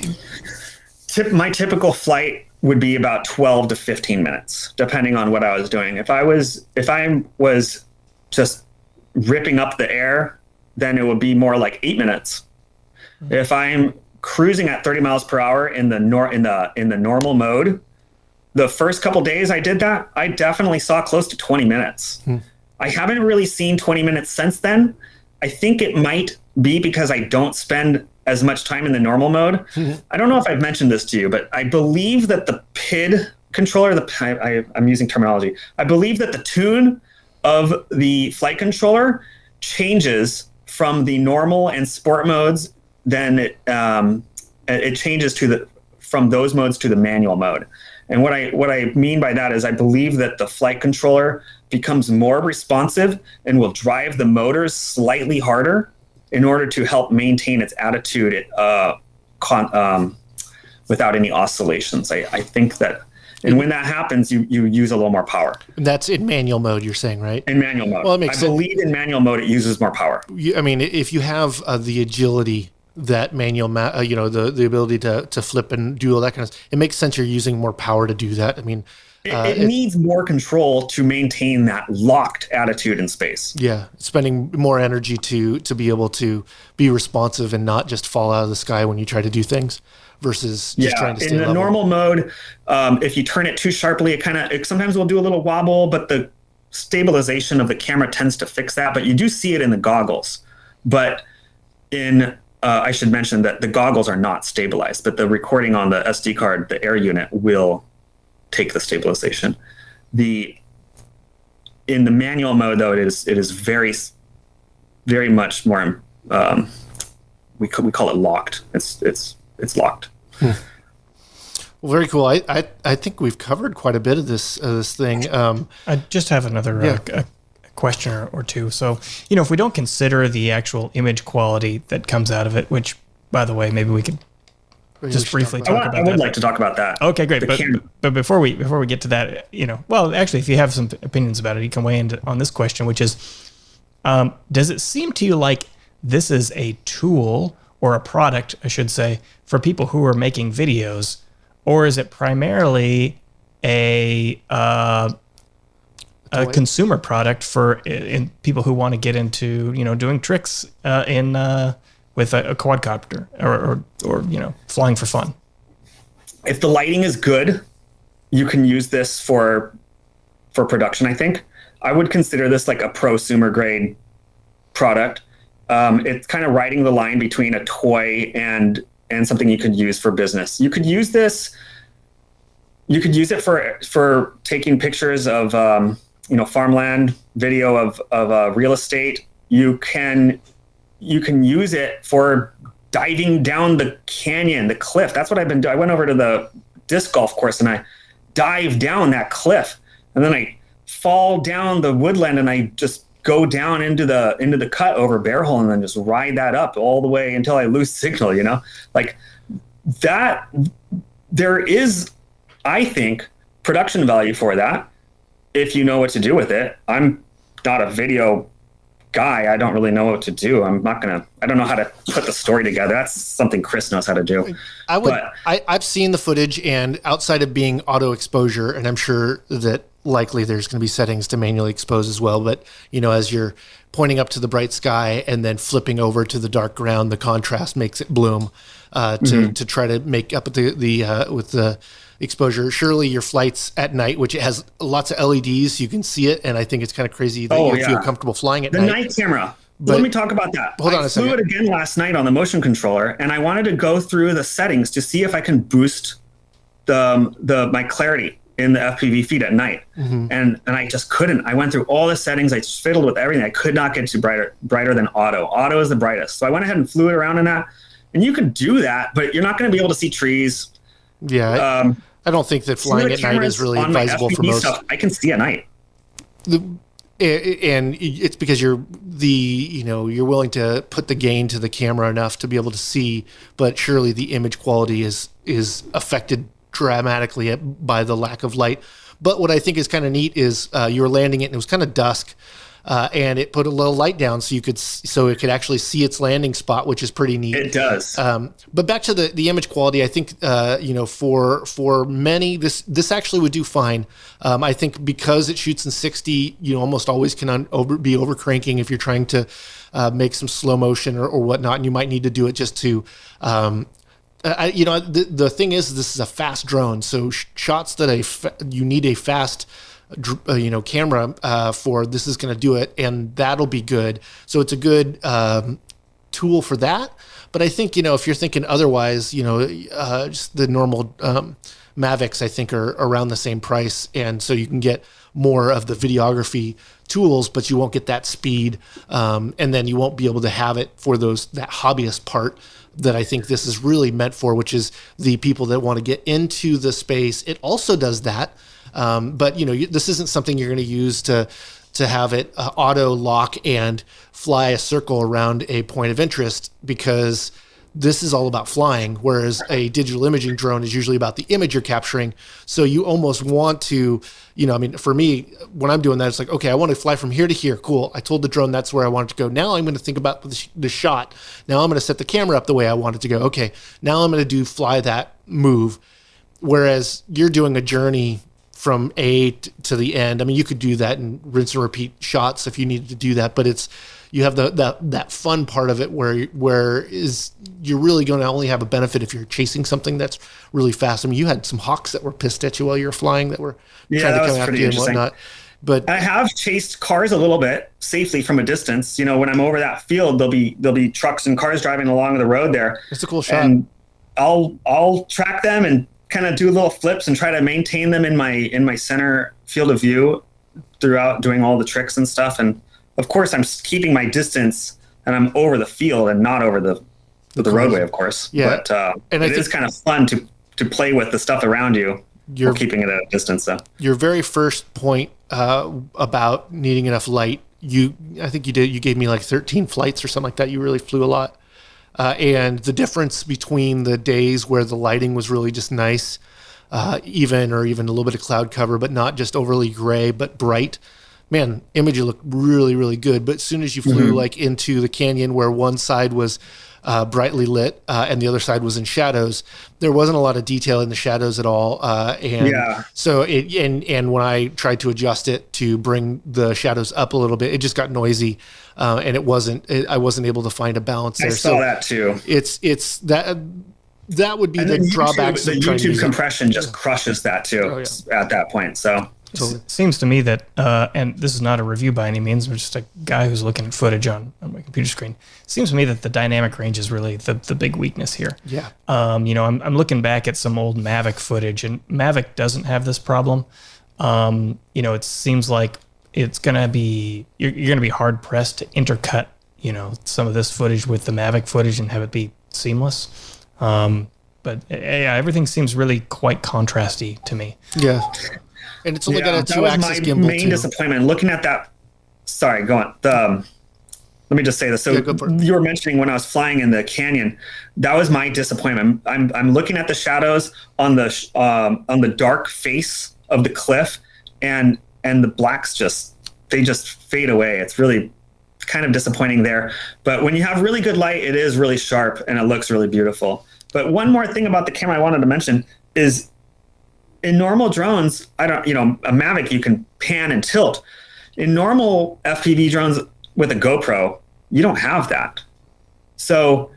my typical flight would be about 12 to 15 minutes, depending on what I was doing. If I was just ripping up the air, then it would be more like 8 minutes. Mm-hmm. If I'm cruising at 30 miles per hour in the normal mode, the first couple days I did that, I definitely saw close to 20 minutes. Mm-hmm. I haven't really seen 20 minutes since then. I think it might be because I don't spend as much time in the normal mode. Mm-hmm. I don't know if I've mentioned this to you, but I believe that the PID controller, I'm using terminology. I believe that the tune of the flight controller changes from the normal and sport modes. Then it changes from those modes to the manual mode. And what I mean by that is I believe that the flight controller becomes more responsive and will drive the motors slightly harder in order to help maintain its attitude without any oscillations. I think that, and when that happens, you use a little more power. And that's in manual mode, you're saying, right? In manual mode. Well, I believe in manual mode, it uses more power. I mean, if you have the agility, that manual, the ability to flip and do all that kind of stuff, it makes sense you're using more power to do that. I mean, it needs more control to maintain that locked attitude in space. Yeah, spending more energy to be able to be responsive and not just fall out of the sky when you try to do things, versus just trying to stay level. In the normal mode, if you turn it too sharply, it sometimes will do a little wobble, but the stabilization of the camera tends to fix that. But you do see it in the goggles. But I should mention that the goggles are not stabilized, but the recording on the SD card, the air unit, will take the stabilization. In the manual mode, though, it is very, very much more. We call it locked. It's locked. Well, very cool. I think we've covered quite a bit of this thing. I just have another question or two. So, if we don't consider the actual image quality that comes out of it, which, by the way, maybe we could just briefly talk about that. I would like to talk about that. Okay, great. But before we get to that, well, actually, if you have some opinions about it, you can weigh in on this question, which is, does it seem to you like this is a tool or a product, I should say, for people who are making videos, or is it primarily a consumer product for people who want to get into doing tricks with a quadcopter or flying for fun? If the lighting is good, you can use this for production. I think I would consider this like a prosumer grade product. It's kind of riding the line between a toy and something you could use for business. You could use this. You could use it for taking pictures of farmland, video of real estate. You can use it for diving down the canyon, the cliff. That's what I've been doing. I went over to the disc golf course and I dive down that cliff, and then I fall down the woodland and I just go down into the cut over bear hole and then just ride that up all the way until I lose signal, like that. There is, I think, production value for that if you know what to do with it. I'm not a video guy. I don't really know what to do. I don't know how to put the story together. That's something Chris knows how to do. I've seen the footage, and outside of being auto exposure, and I'm sure that likely there's going to be settings to manually expose as well. But, as you're pointing up to the bright sky and then flipping over to the dark ground, the contrast makes it bloom to try to make up with the exposure. Surely your flights at night, which it has lots of LEDs, you can see it. And I think it's kind of crazy that you feel comfortable flying at night. The night camera. But let me talk about that. Hold on a second. I flew it again last night on the motion controller, and I wanted to go through the settings to see if I can boost my clarity in the FPV feed at night. And I just couldn't. I went through all the settings. I just fiddled with everything. I could not get to brighter than auto. Auto is the brightest. So I went ahead and flew it around in that. And you can do that, but you're not going to be able to see trees. Yeah. I don't think that flying at night is really advisable for most. Stuff I can see at night. And it's because you're willing to put the gain to the camera enough to be able to see, but surely the image quality is affected dramatically by the lack of light. But what I think is kind of neat is you were landing it and it was kind of dusk, and it put a little light down so it could actually see its landing spot, which is pretty neat. It does. But back to the image quality, I think for many this actually would do fine. I think because it shoots in 60, you almost always can be over cranking if you're trying to make some slow motion or whatnot, and you might need to do it just to. The thing is, this is a fast drone, so shots that you need a fast camera for, this is going to do it, and that'll be good. So it's a good tool for that. But I think, if you're thinking otherwise, just the normal Mavics, I think, are around the same price. And so you can get more of the videography tools, but you won't get that speed. And then you won't be able to have it for that hobbyist part that I think this is really meant for, which is the people that want to get into the space. It also does that. But this isn't something you're going to use to have it auto lock and fly a circle around a point of interest, because this is all about flying, whereas a digital imaging drone is usually about the image you're capturing. So you almost want to, for me, when I'm doing that, it's like, okay, I want to fly from here to here. Cool. I told the drone that's where I want it to go. Now I'm going to think about the shot. Now I'm going to set the camera up the way I want it to go. Okay, now I'm going to fly that move. Whereas you're doing a journey from A to the end. I mean, you could do that and rinse and repeat shots if you needed to do that, but you have that fun part of it where you're really going to only have a benefit if you're chasing something that's really fast. I mean, you had some hawks that were pissed at you while you were flying that were trying to come after you and whatnot. But I have chased cars a little bit safely from a distance. When I'm over that field, there'll be trucks and cars driving along the road there. It's a cool shot. And I'll track them and kind of do little flips and try to maintain them in my center field of view throughout doing all the tricks and stuff. And of course I'm keeping my distance and I'm over the field and not over the roadway, of course. Yeah. But and it is kind of fun to play with the stuff around you. You're keeping it at a distance. So your very first point about needing enough light, I think you gave me like 13 flights or something like that. You really flew a lot. And the difference between the days where the lighting was really just nice, even a little bit of cloud cover, but not just overly gray, but bright. Man, imagery looked really, really good. But as soon as you flew like into the canyon where one side was brightly lit and the other side was in shadows, there wasn't a lot of detail in the shadows at all. So and when I tried to adjust it to bring the shadows up a little bit, it just got noisy. And I wasn't able to find a balance there. I saw that too. It's that would be the drawbacks. The YouTube compression just crushes that too at that point. So totally. It seems to me that, and this is not a review by any means, but just a guy who's looking at footage on my computer screen. It seems to me that the dynamic range is really the big weakness here. Yeah. I'm looking back at some old Mavic footage, and Mavic doesn't have this problem. It seems like it's gonna be you're gonna be hard pressed to intercut some of this footage with the Mavic footage and have it be seamless. But yeah, everything seems really quite contrasty to me. Yeah. And it's only got a 2-axis gimbal. That was my main disappointment. Looking at that, sorry, go on. Let me just say this. So you were mentioning when I was flying in the canyon, that was my disappointment. I'm looking at the shadows on the dark face of the cliff, and the blacks just fade away. It's really kind of disappointing there. But when you have really good light, it is really sharp and it looks really beautiful. But one more thing about the camera I wanted to mention is, in normal drones, a Mavic, you can pan and tilt. In normal FPV drones with a GoPro, you don't have that. So,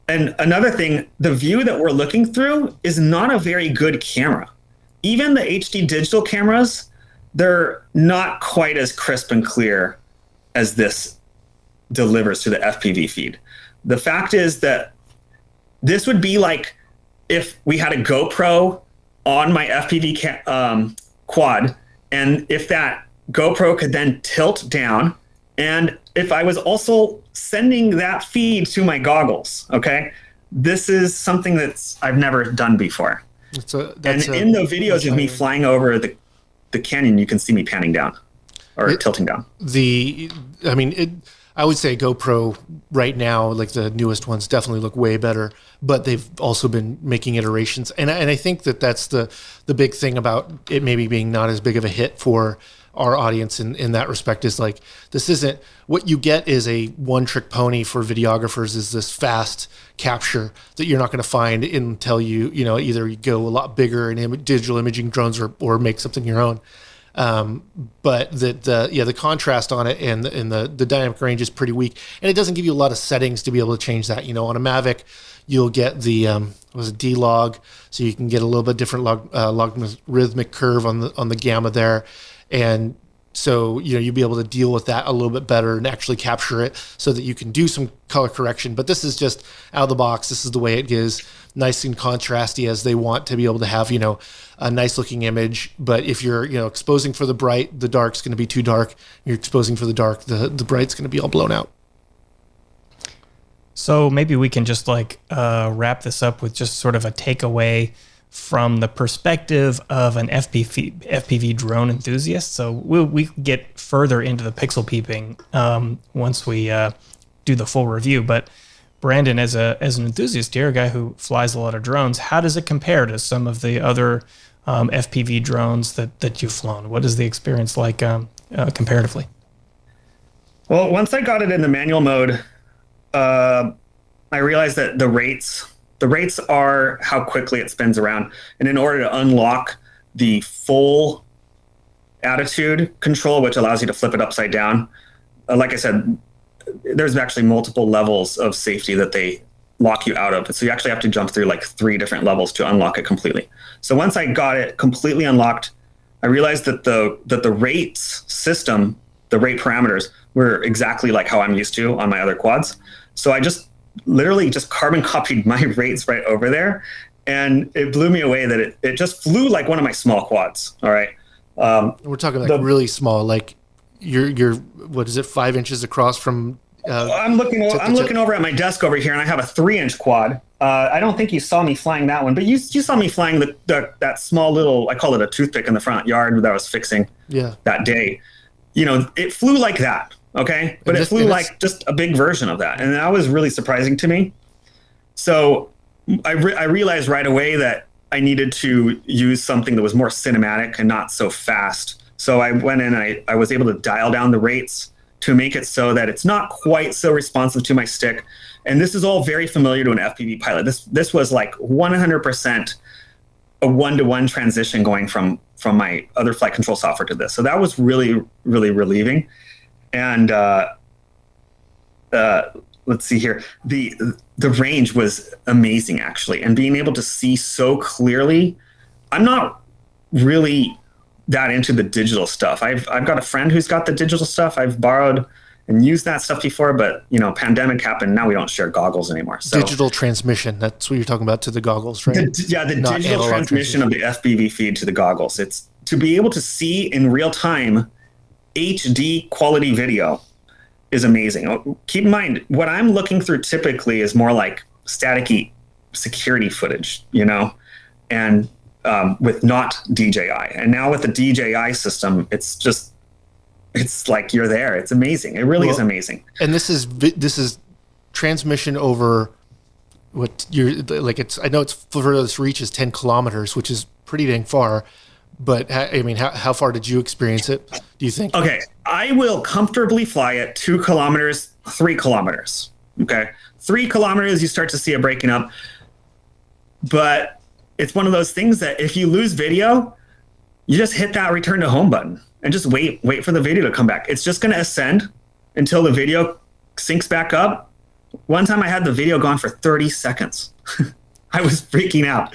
and another thing, the view that we're looking through is not a very good camera. Even the HD digital cameras, they're not quite as crisp and clear as this delivers to the FPV feed. The fact is that this would be like if we had a GoPro on my FPV quad, and if that GoPro could then tilt down, and if I was also sending that feed to my goggles, okay? This is something I've never done before. And in the videos of me flying over the canyon, you can see me panning down or tilting down. I would say GoPro right now, like the newest ones, definitely look way better, but they've also been making iterations. And I think that's the big thing about it maybe being not as big of a hit for our audience in that respect, is like, this isn't what you get is a one-trick pony for videographers, is this fast capture that you're not going to find until you either you go a lot bigger in digital imaging drones or make something your own. But the contrast on it and the dynamic range is pretty weak, and it doesn't give you a lot of settings to be able to change that. On a Mavic, you'll get the D-log, so you can get a little bit different logarithmic curve on the gamma there, and so you'll be able to deal with that a little bit better and actually capture it so that you can do some color correction. But this is just out of the box. This is the way it is, nice and contrasty as they want to be able to have a nice looking image. But if you're exposing for the bright, the dark's going to be too dark. You're exposing for the dark, the bright's going to be all blown out. So maybe we can just wrap this up with just sort of a takeaway from the perspective of an FPV drone enthusiast. So we get further into the pixel peeping once we do the full review. But Brandon, as an enthusiast here, a guy who flies a lot of drones, how does it compare to some of the other FPV drones that you've flown? What is the experience like comparatively? Well, once I got it in the manual mode, I realized that the rates are how quickly it spins around. And in order to unlock the full attitude control, which allows you to flip it upside down, like I said, there's actually multiple levels of safety that they lock you out of. So you actually have to jump through 3 different levels to unlock it completely. So once I got it completely unlocked, I realized that the rates system, the rate parameters, were exactly like how I'm used to on my other quads. So I literally just carbon copied my rates right over there, and it blew me away that it just flew like one of my small quads. All right. We're talking really small, like you're what is it, 5 inches across from I'm looking over at my desk over here, and I have a 3-inch quad. I don't think you saw me flying that one, but you saw me flying that small little, I call it a toothpick in the front yard that I was fixing that day. It flew like that. Okay. But it flew like just a big version of that. And that was really surprising to me. So I realized right away that I needed to use something that was more cinematic and not so fast. So I went in and I was able to dial down the rates to make it so that it's not quite so responsive to my stick. And this is all very familiar to an FPV pilot. This was like 100% a one-to-one transition going from my other flight control software to this. So that was really, really relieving. And let's see here. The range was amazing, actually. And being able to see so clearly, I'm not really that into the digital stuff. I've got a friend who's got the digital stuff. I've borrowed and used that stuff before, but pandemic happened. Now we don't share goggles anymore. So digital transmission. That's what you're talking about to the goggles, right? The digital transmission of the FPV feed to the goggles. It's to be able to see in real time HD quality video is amazing. Keep in mind, what I'm looking through typically is more like staticky security footage, and with not DJI. And now with the DJI system, it's like you're there. It's amazing. It really is amazing. And this is transmission over what you're like. I know its furthest reach is 10 kilometers, which is pretty dang far. But I mean, how far did you experience it, do you think? Okay, I will comfortably fly at 2 kilometers, 3 kilometers. Okay, 3 kilometers, you start to see it breaking up. But it's one of those things that if you lose video, you just hit that return to home button and just wait for the video to come back. It's just going to ascend until the video syncs back up. One time I had the video gone for 30 seconds. I was freaking out.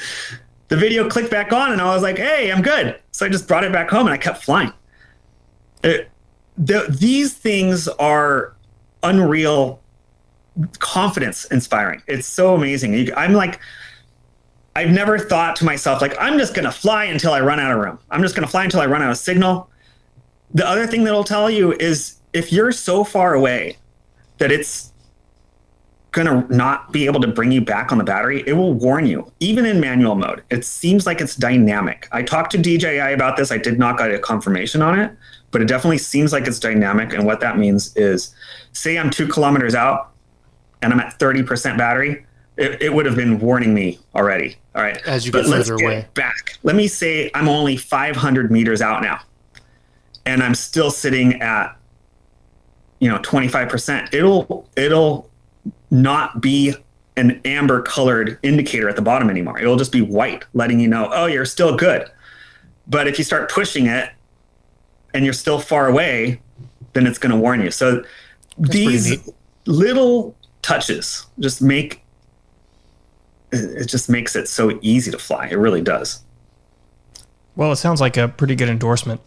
The video clicked back on and I was like, hey, I'm good. So I just brought it back home and I kept flying. These things are unreal, confidence inspiring. It's so amazing. I've never thought to myself, like, I'm just going to fly until I run out of room. I'm just going to fly until I run out of signal. The other thing that it'll tell you is if you're so far away that it's going to not be able to bring you back on the battery, it will warn you, even in manual mode. It seems like it's dynamic. I talked to DJI about this. I did not get a confirmation on it, but it definitely seems like it's dynamic. And what that means is, say I'm 2 kilometers out and I'm at 30% battery, it would have been warning me already. All right. As you get further away. Back. Let me say I'm only 500 meters out now and I'm still sitting at, 25%. It'll not be an amber colored indicator at the bottom anymore. It'll just be white, letting you know, oh, you're still good. But if you start pushing it and you're still far away, then it's going to warn you. So these little touches just makes it so easy to fly. It really does. Well, it sounds like a pretty good endorsement.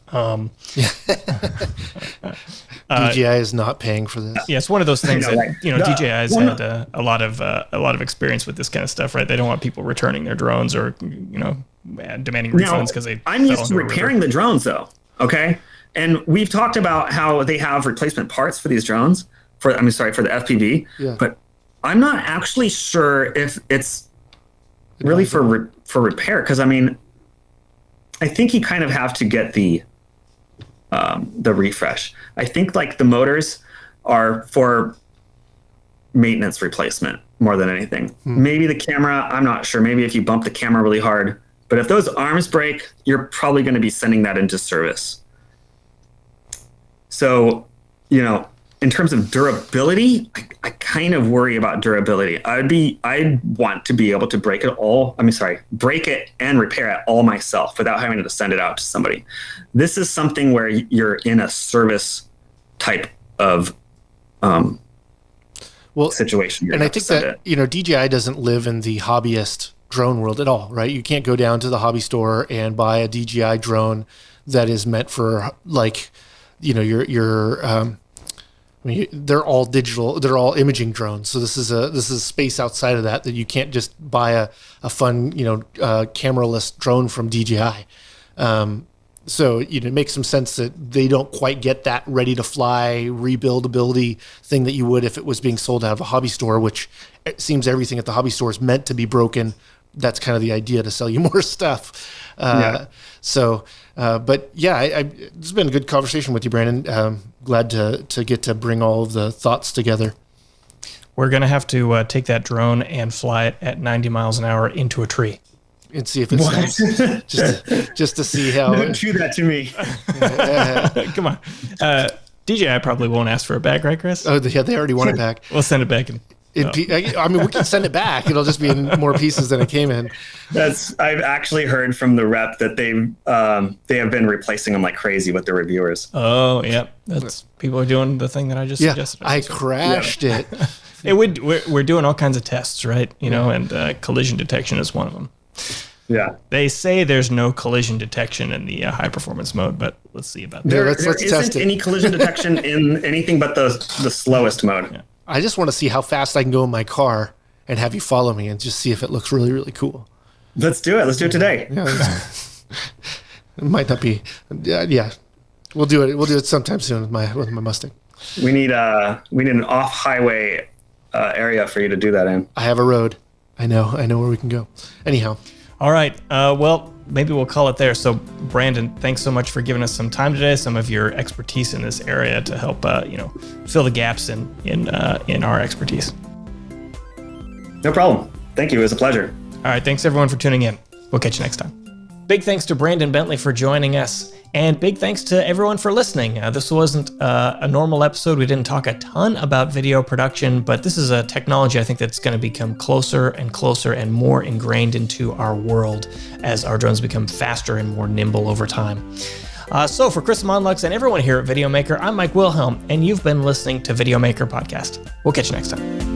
DJI is not paying for this. Yeah, it's one of those things that DJI has had a lot of experience with this kind of stuff, right? They don't want people returning their drones or demanding refunds because they. I'm used to repairing the drones, though. Okay, and we've talked about how they have replacement parts for these drones. For the FPV, but I'm not actually sure if it's really for repair, because I think you kind of have to get the refresh. I think like the motors are for maintenance replacement more than anything. Maybe the camera, I'm not sure. Maybe if you bump the camera really hard, but if those arms break, you're probably going to be sending that into service. So, in terms of durability, I kind of worry about durability. I'd want to be able to break it and repair it all myself without having to send it out to somebody. This is something where you're in a service type of situation. And I think that, DJI doesn't live in the hobbyist drone world at all, right? You can't go down to the hobby store and buy a DJI drone that is meant for they're all digital. They're all imaging drones. So this is a space outside of that you can't just buy a fun cameraless drone from DJI. So it makes some sense that they don't quite get that ready to fly rebuildability thing that you would if it was being sold out of a hobby store, which it seems everything at the hobby store is meant to be broken. That's kind of the idea, to sell you more stuff. So, but yeah, it's been a good conversation with you, Brandon. Glad to get to bring all of the thoughts together. We're going to have to take that drone and fly it at 90 miles an hour into a tree. And see if it's just to see how. Don't do that to me. Come on. DJI probably won't ask for it back, right, Chris? Oh, yeah, they already want it back. We'll send it back. We can send it back. It'll just be in more pieces than it came in. I've actually heard from the rep that they have been replacing them like crazy with the reviewers. Oh, yeah. People are doing the thing that I just suggested. I crashed it. We're doing all kinds of tests, right? And collision detection is one of them. Yeah. They say there's no collision detection in the high performance mode, but let's see about that. There isn't any collision detection in anything but the slowest mode. Yeah. I just want to see how fast I can go in my car and have you follow me and just see if it looks really, really cool. Let's do it. Let's do it today. Yeah, it might not be. Yeah. We'll do it. We'll do it sometime soon with my Mustang. We need an off-highway area for you to do that in. I have a road. I know where we can go. Anyhow. All right. Well, maybe we'll call it there. So, Brandon, thanks so much for giving us some time today, some of your expertise in this area to help, fill the gaps in our expertise. No problem. Thank you. It was a pleasure. All right. Thanks, everyone, for tuning in. We'll catch you next time. Big thanks to Brandon Bentley for joining us. And big thanks to everyone for listening. This wasn't a normal episode. We didn't talk a ton about video production, but this is a technology I think that's going to become closer and closer and more ingrained into our world as our drones become faster and more nimble over time. So for Chris Monlux and everyone here at Videomaker, I'm Mike Wilhelm, and you've been listening to Videomaker Podcast. We'll catch you next time.